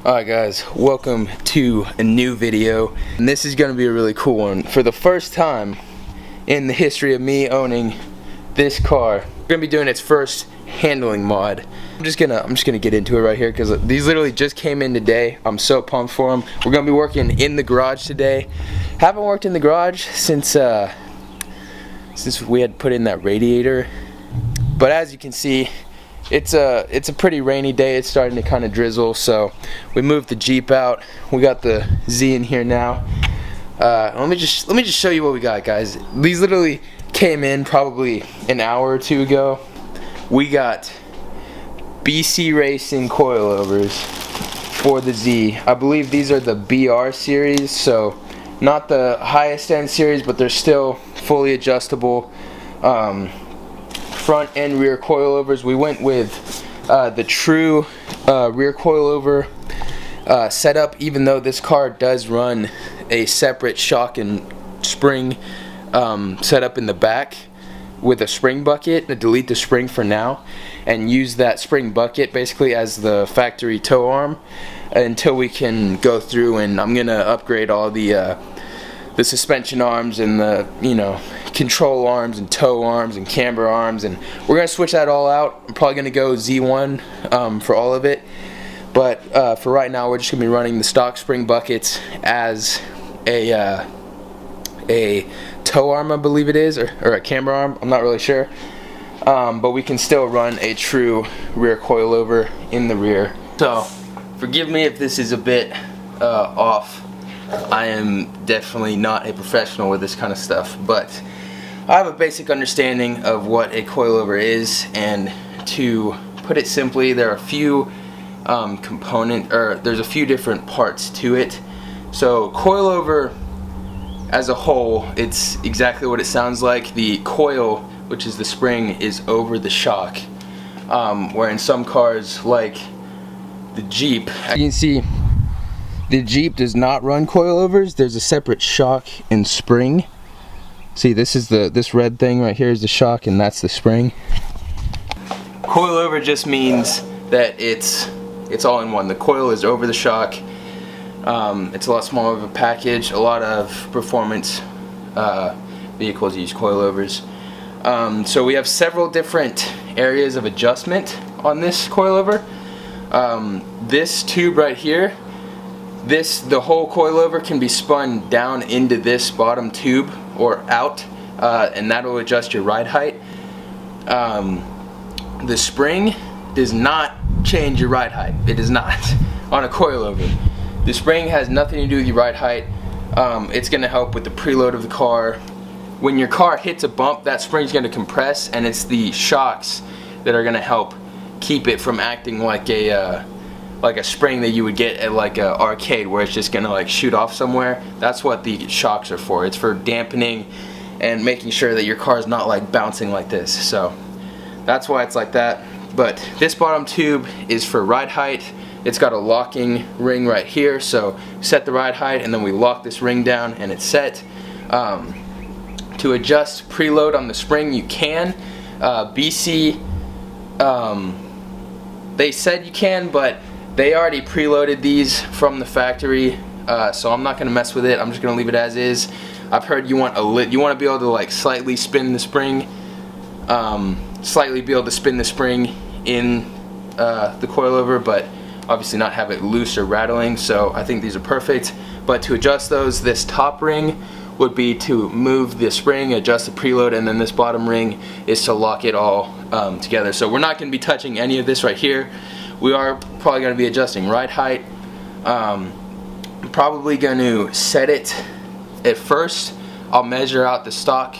Alright guys, welcome to a new video, and this is going to be a really cool one. For the first time in the history of me owning this car, we're going to be doing its first handling mod. I'm just gonna get into it right here because these literally just came in today. I'm so pumped for them. We're going to be working in the garage today. Haven't worked in the garage since we had put in that radiator, but as you can see, it's a pretty rainy day. It's starting to kind of drizzle, so we moved the Jeep out. We got the Z in here now. Let me just show you what we got, guys. These literally came in probably an hour or two ago. We got BC Racing coilovers for the Z. I believe these are the BR series, so not the highest end series, but they're still fully adjustable. Front and rear coilovers. We went with the true rear coilover setup, even though this car does run a separate shock and spring setup in the back with a spring bucket. To delete the spring for now and use that spring bucket basically as the factory tow arm until we can go through, and I'm gonna upgrade all the suspension arms and the control arms and tow arms and camber arms, and we're gonna switch that all out. I'm probably gonna go Z1 for all of it, but for right now we're just gonna be running the stock spring buckets as a tow arm, I believe it is, or a camber arm. I'm not really sure, but we can still run a true rear coilover in the rear. So forgive me if this is a bit off. I am definitely not a professional with this kind of stuff, but I have a basic understanding of what a coilover is, and to put it simply, there are a few there's a few different parts to it. So coilover as a whole, it's exactly what it sounds like. The coil, which is the spring, is over the shock, where in some cars like the Jeep, you can see the Jeep does not run coilovers. There's a separate shock and spring. See, this red thing right here is the shock, and that's the spring. Coilover just means that it's all in one. The coil is over the shock. It's a lot smaller of a package. A lot of performance vehicles use coilovers. So we have several different areas of adjustment on this coilover. This tube right here, the whole coilover can be spun down into this bottom tube or out, and that will adjust your ride height. The spring does not change your ride height. It does not on a coilover. The spring has nothing to do with your ride height. It's going to help with the preload of the car. When your car hits a bump, that spring is going to compress, and it's the shocks that are going to help keep it from acting like a spring that you would get at like a arcade, where it's just gonna like shoot off somewhere. That's what the shocks are for. It's for dampening and making sure that your car is not like bouncing like this. So that's why it's like that. But this bottom tube is for ride height. It's got a locking ring right here, so set the ride height and then we lock this ring down and it's set. To adjust preload on the spring, you can. BC, they said you can, but they already preloaded these from the factory, so I'm not gonna mess with it. I'm just gonna leave it as is. I've heard you want to be able to like slightly spin the spring, in the coilover, but obviously not have it loose or rattling. So I think these are perfect. But to adjust those, this top ring would be to move the spring, adjust the preload, and then this bottom ring is to lock it all together. So we're not gonna be touching any of this right here. We are probably going to be adjusting ride height. I'm probably going to set it at first. I'll measure out the stock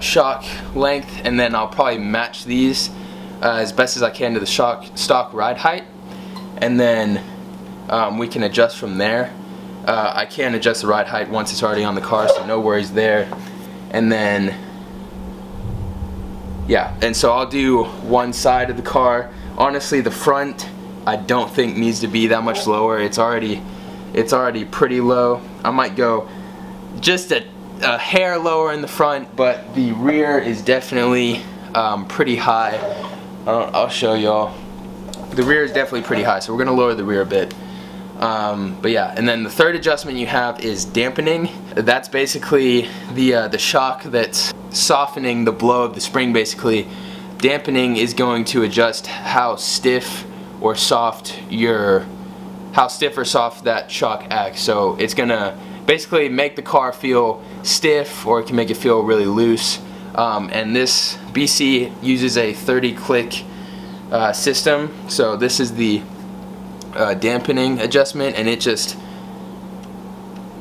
shock length, and then I'll probably match these as best as I can to the stock ride height, and then we can adjust from there. I can adjust the ride height once it's already on the car, so no worries there. And then yeah, and so I'll do one side of the car. Honestly, the front I don't think needs to be that much lower. It's already pretty low. I might go just a hair lower in the front, but the rear is definitely pretty high. I'll show y'all. the rear is definitely pretty high, so we're gonna lower the rear a bit. But yeah, and then the third adjustment you have is dampening. That's basically the shock that's softening the blow of the spring. Basically, dampening is going to adjust how stiff or soft that shock acts. So it's gonna basically make the car feel stiff, or it can make it feel really loose. And this BC uses a 30 click system. So this is the dampening adjustment, and it just,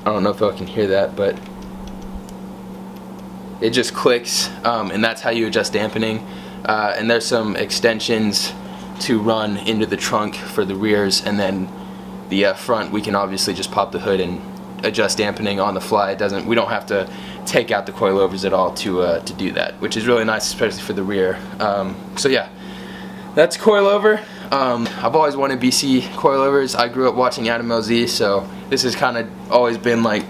I don't know if I can hear that, but it just clicks, and that's how you adjust dampening. And there's some extensions to run into the trunk for the rears, and then the front we can obviously just pop the hood and adjust dampening on the fly. We don't have to take out the coilovers at all to do that, which is really nice, especially for the rear. So yeah, that's coilover. I've always wanted BC coilovers. I grew up watching Adam LZ, so this has kind of always been like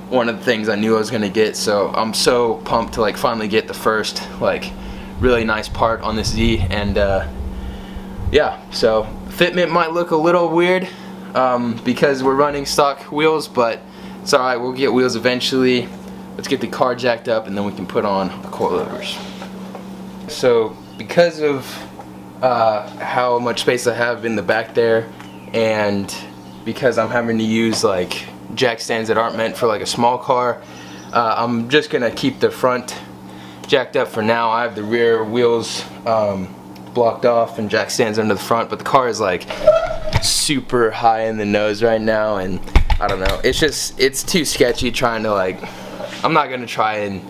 one of the things I knew I was gonna get. So I'm so pumped to like finally get the first like really nice part on this Z. And yeah, so fitment might look a little weird because we're running stock wheels, but it's alright, we'll get wheels eventually. Let's get the car jacked up and then we can put on the coilovers. So because of how much space I have in the back there, and because I'm having to use like jack stands that aren't meant for like a small car, I'm just gonna keep the front jacked up for now. I have the rear wheels blocked off and jack stands under the front, but the car is like super high in the nose right now, and I don't know, it's too sketchy trying to like, I'm not gonna try and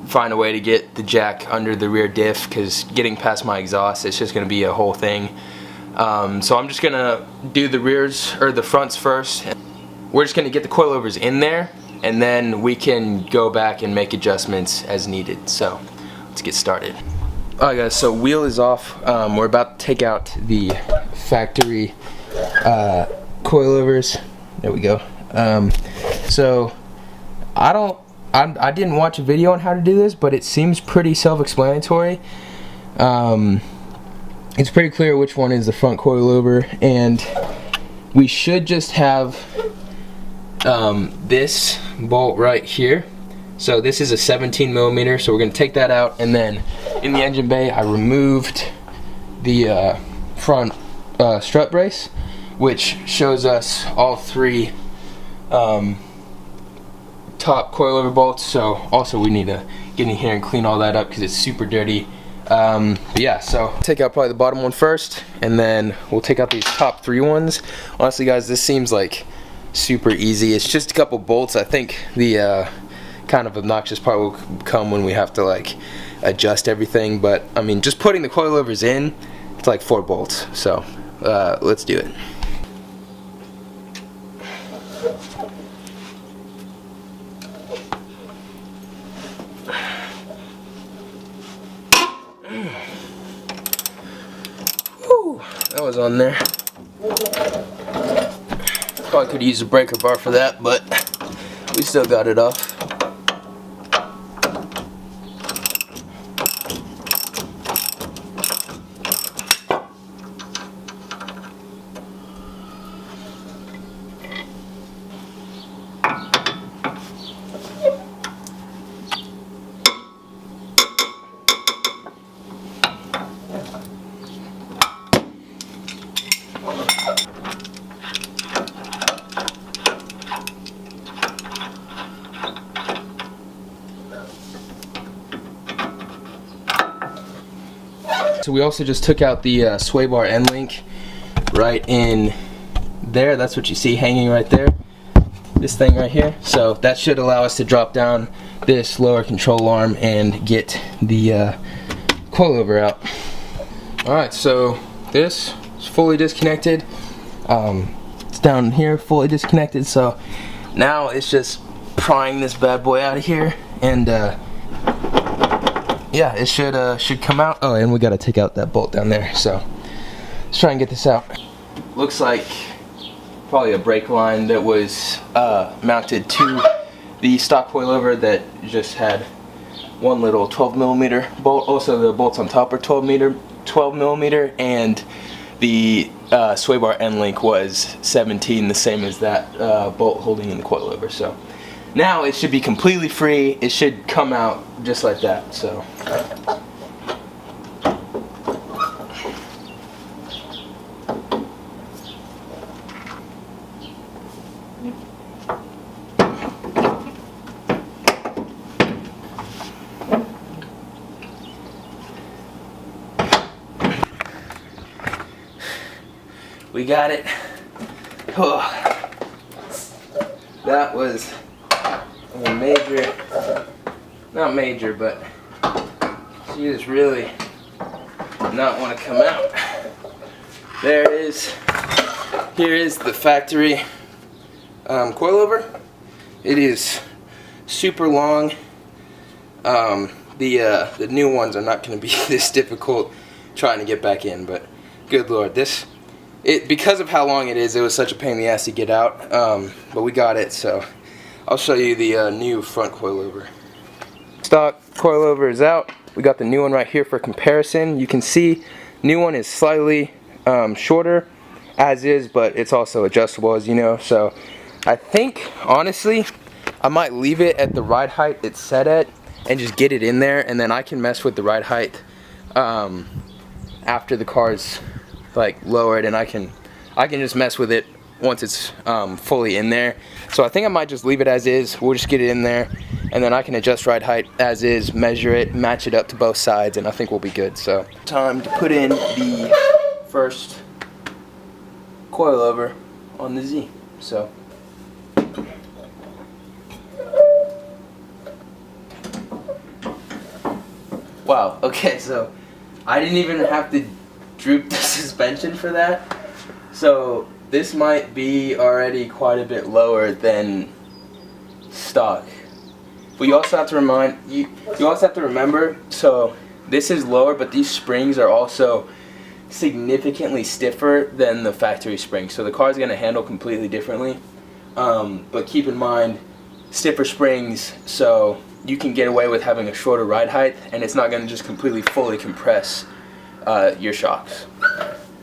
find a way to get the jack under the rear diff, because getting past my exhaust, it's just gonna be a whole thing. So I'm just gonna do the rears, or the fronts first. We're just gonna get the coilovers in there, and then we can go back and make adjustments as needed. So let's get started. Alright guys, so wheel is off. We're about to take out the factory coilovers. There we go. So I didn't watch a video on how to do this, but it seems pretty self-explanatory. It's pretty clear which one is the front coilover, and we should just have this bolt right here. So this is a 17 millimeter, so we're going to take that out, and then in the engine bay I removed the front strut brace, which shows us all three top coilover bolts. So also we need to get in here and clean all that up because it's super dirty. But yeah, so take out probably the bottom one first, and then we'll take out these top three ones. Honestly guys, this seems like super easy. It's just a couple bolts. I think the kind of obnoxious part will come when we have to like adjust everything, but I mean, just putting the coilovers in, it's like 4 bolts. So let's do it. Whew, that was on there. Probably could use a breaker bar for that, but we still got it off. So we also just took out the sway bar end link right in there. That's what you see hanging right there, this thing right here. So that should allow us to drop down this lower control arm and get the coilover out. Alright, so this is fully disconnected. It's down here fully disconnected, so now it's just prying this bad boy out of here, and yeah, it should come out. Oh, and we gotta take out that bolt down there, so let's try and get this out. Looks like probably a brake line that was mounted to the stock coilover that just had one little 12 millimeter bolt. Also the bolts on top are 12 millimeter, and the sway bar end link was 17, the same as that bolt holding in the coilover. So now it should be completely free. It should come out just like that. So we got it. Oh, that was a major, not major, but she just really did not want to come out. There it is. Here is the factory coilover. It is super long. The new ones are not going to be this difficult trying to get back in, but good lord, because of how long it is, it was such a pain in the ass to get out, but we got it, so I'll show you the new front coilover. Stock coilover is out. We got the new one right here for comparison. You can see new one is slightly shorter as is, but it's also adjustable, as you know. So I think, honestly, I might leave it at the ride height it's set at and just get it in there, and then I can mess with the ride height after the car's like lowered, and I can just mess with it once it's fully in there. So I think I might just leave it as is. We'll just get it in there, and then I can adjust ride height as is, measure it, match it up to both sides, and I think we'll be good. So time to put in the first coilover on the Z. So wow, okay, so I didn't even have to droop the suspension for that, so this might be already quite a bit lower than stock. But you also have to remember, so this is lower, but these springs are also significantly stiffer than the factory springs, so the car's going to handle completely differently. But keep in mind, stiffer springs, so you can get away with having a shorter ride height, and it's not going to just completely fully compress your shocks.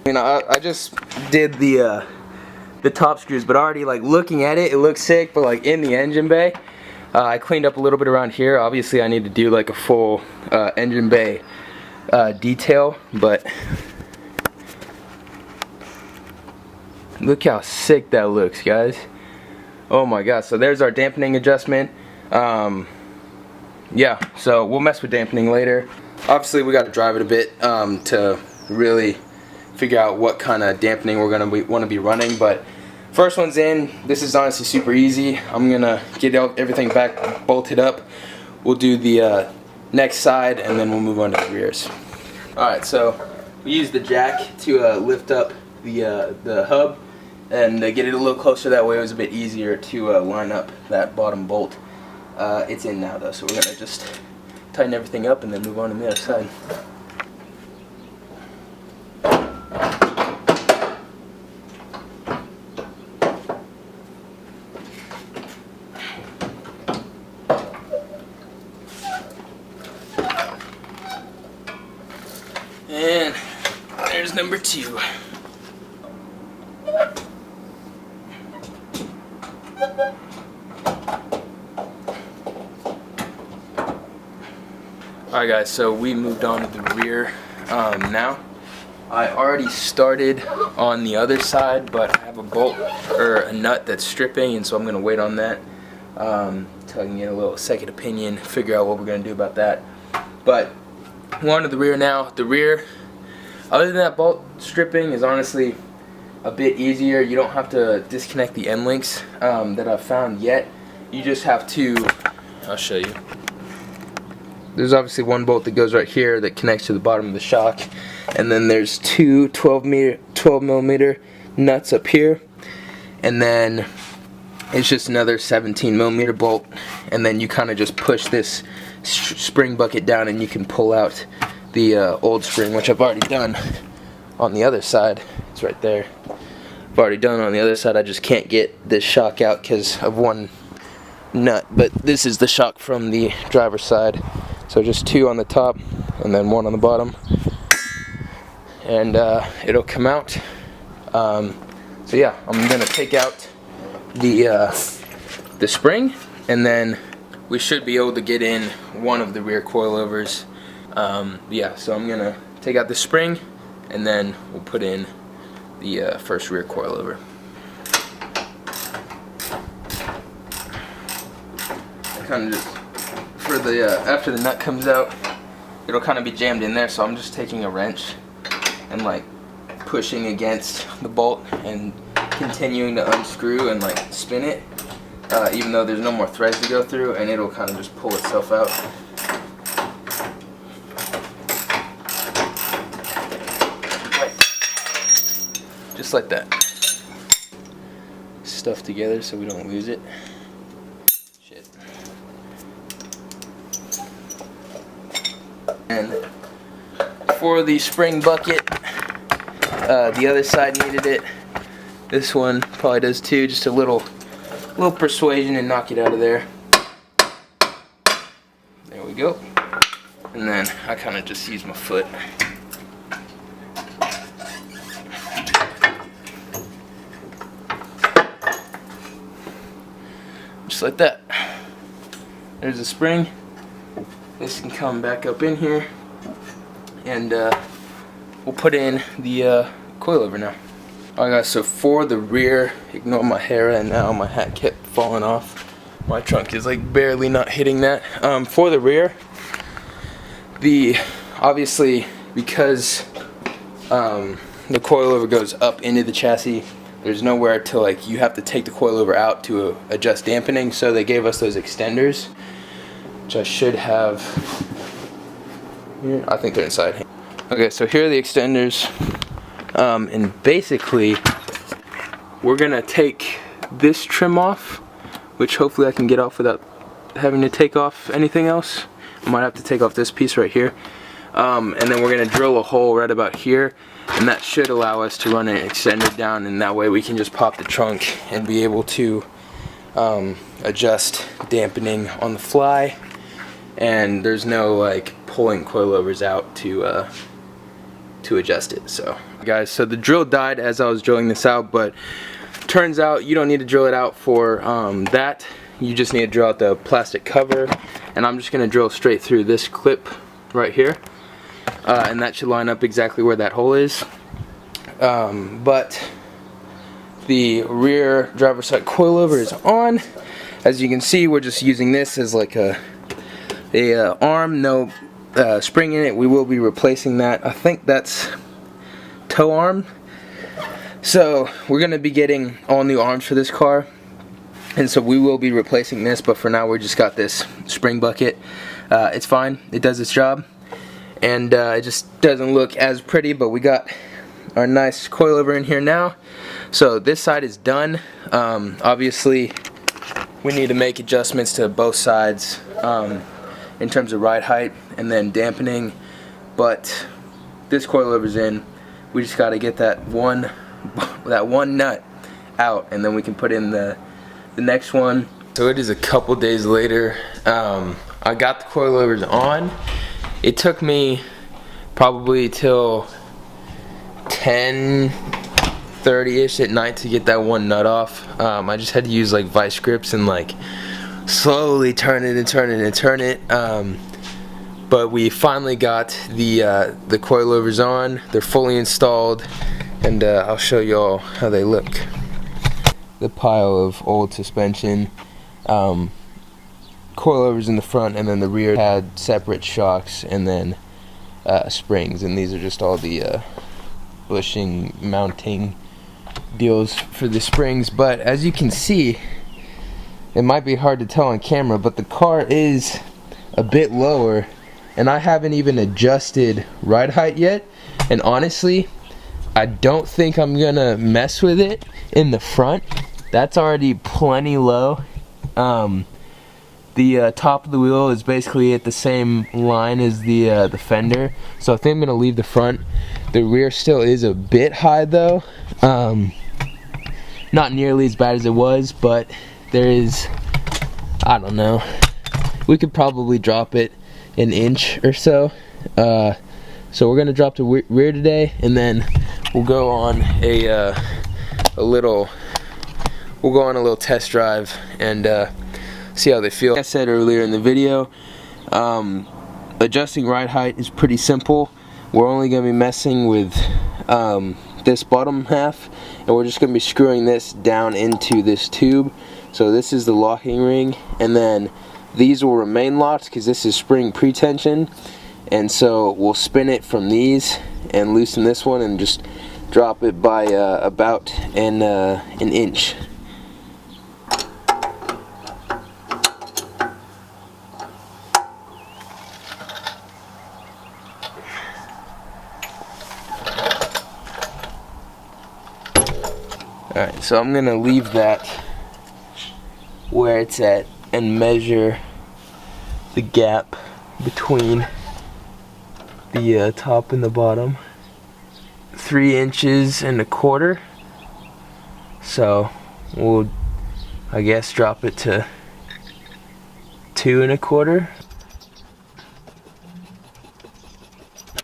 You know, I just did the top screws, but already like looking at it, it looks sick. But like in the engine bay, I cleaned up a little bit around here. Obviously, I need to do like a full engine bay detail, but look how sick that looks, guys. Oh my god! So there's our dampening adjustment. Yeah, so we'll mess with dampening later. Obviously, we got to drive it a bit to really figure out what kind of dampening we're gonna want to be running. But first one's in. This is honestly super easy. I'm gonna get everything back bolted up. We'll do the next side, and then we'll move on to the rears. All right, so we use the jack to lift up the hub and get it a little closer. That way, it was a bit easier to line up that bottom bolt. It's in now though, so we're gonna just tighten everything up and then move on to the other side. And there's number 2. Alright guys, so we moved on to the rear now. I already started on the other side, but I have a bolt or a nut that's stripping, and so I'm going to wait on that until I can get a little second opinion, figure out what we're going to do about that. But we're on to the rear now. The rear, other than that bolt stripping, is honestly a bit easier. You don't have to disconnect the end links that I've found yet. You just have to, I'll show you. There's obviously one bolt that goes right here that connects to the bottom of the shock, and then there's two 12 millimeter nuts up here, and then it's just another 17 millimeter bolt, and then you kind of just push this spring bucket down and you can pull out the old spring, which I've already done on the other side. It's right there. I've already done on the other side. I just can't get this shock out because of one nut, but this is the shock from the driver's side. So just 2 on the top and then 1 on the bottom. and it'll come out. So yeah, I'm gonna take out the spring, and then we should be able to get in one of the rear coilovers. Yeah, so I'm gonna take out the spring, and then we'll put in the first rear coilover. Kind of just for the after the nut comes out, it'll kind of be jammed in there, so I'm just taking a wrench and like pushing against the bolt and continuing to unscrew and like spin it, even though there's no more threads to go through, and it'll kind of just pull itself out. Just like that. Stuff together so we don't lose it. Shit. And for the spring bucket, the other side needed it. This one probably does too. Just a little persuasion and knock it out of there. There we go. And then I kind of just use my foot. Just like that. There's the spring. This can come back up in here, and we'll put in the coilover now. Alright guys, so for the rear, ignore my hair right now, my hat kept falling off. My trunk is like barely not hitting that. For the rear, obviously because the coilover goes up into the chassis, there's nowhere to, like, you have to take the coilover out to adjust dampening, so they gave us those extenders, which I should have here. I think they're inside. Okay, so here are the extenders, and basically we're gonna take this trim off, which hopefully I can get off without having to take off anything else. I might have to take off this piece right here, and then we're gonna drill a hole right about here, and that should allow us to run an extender down, and that way we can just pop the trunk and be able to adjust dampening on the fly, and there's no like pulling coilovers out to adjust it. So guys, so the drill died as I was drilling this out, but turns out you don't need to drill it out for that. You just need to drill out the plastic cover, and I'm just gonna drill straight through this clip right here. And that should line up exactly where that hole is. But the rear driver's side coilover is on. As you can see, we're just using this as like a arm, no spring in it. We will be replacing that. I think that's toe arm. So we're going to be getting all new arms for this car, and so we will be replacing this, but for now we just got this spring bucket. It's fine, it does its job. And it just doesn't look as pretty, but we got our nice coilover in here now. So this side is done. Obviously we need to make adjustments to both sides in terms of ride height and then dampening, but this coilover's in. We just got to get that one nut out, and then we can put in the next one. So it is a couple days later. I got the coilovers on. It took me probably till 10:30ish at night to get that one nut off. I just had to use like vice grips and like slowly turn it and turn it and turn it. But we finally got the coilovers on. They're fully installed, and I'll show y'all how they look. The pile of old suspension. Coilovers in the front, and then the rear had separate shocks and then springs, and these are just all the bushing mounting deals for the springs. But as you can see, it might be hard to tell on camera, but the car is a bit lower, and I haven't even adjusted ride height yet, and honestly I don't think I'm gonna mess with it in the front. That's already plenty low. The top of the wheel is basically at the same line as the fender, so I think I'm gonna leave the front. The rear still is a bit high though, not nearly as bad as it was, but there is, I don't know, we could probably drop it an inch or so. So we're gonna drop the rear today, and then we'll go on a little test drive and see how they feel. Like I said earlier in the video, adjusting ride height is pretty simple. We're only gonna be messing with this bottom half, and we're just gonna be screwing this down into this tube. So this is the locking ring, and then these will remain locked because this is spring pre-tension. And so we'll spin it from these and loosen this one and just drop it by about an inch. Alright, so I'm gonna leave that where it's at and measure the gap between the top and the bottom. 3 inches and a quarter. So we'll, I guess, drop it to 2 1/4.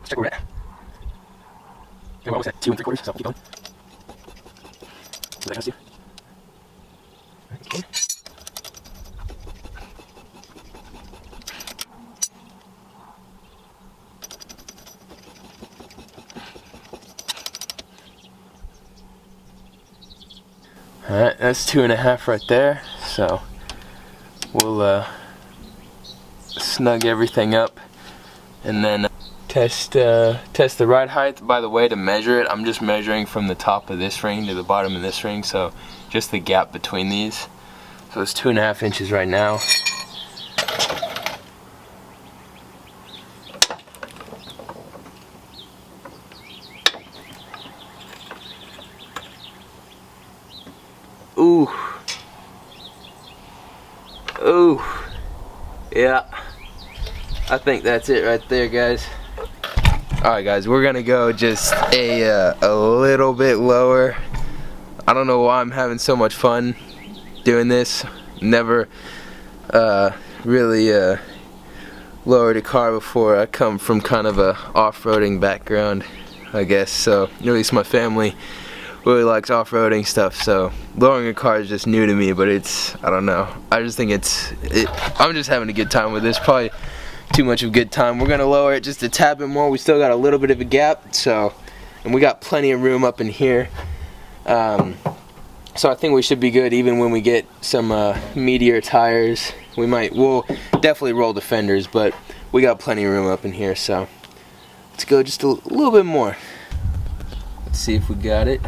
Check where we're at. Okay, we're almost at 2 3/4, so keep going. Did I see? Okay. Alright, that's 2 1/2 right there, so we'll snug everything up and then test the ride height. By the way, to measure it, I'm just measuring from the top of this ring to the bottom of this ring, so just the gap between these. So it's 2 1/2 inches right now. Ooh. Ooh. Yeah. I think that's it right there, guys. Alright guys, we're gonna go just a little bit lower. I don't know why I'm having so much fun doing this. Never really lowered a car before. I come from kind of a off-roading background, I guess, so at least my family really likes off-roading stuff, so lowering a car is just new to me, but it's, I don't know, I just think I'm just having a good time with this. Probably too much of a good time. We're gonna lower it just a tad bit more. We still got a little bit of a gap, so, and we got plenty of room up in here, so I think we should be good even when we get some meatier tires. We'll definitely roll the fenders, but we got plenty of room up in here, so let's go just a little bit more. Let's see if we got it.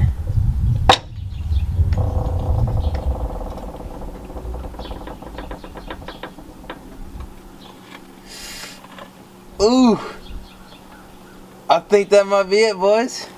Ooh, I think that might be it, boys.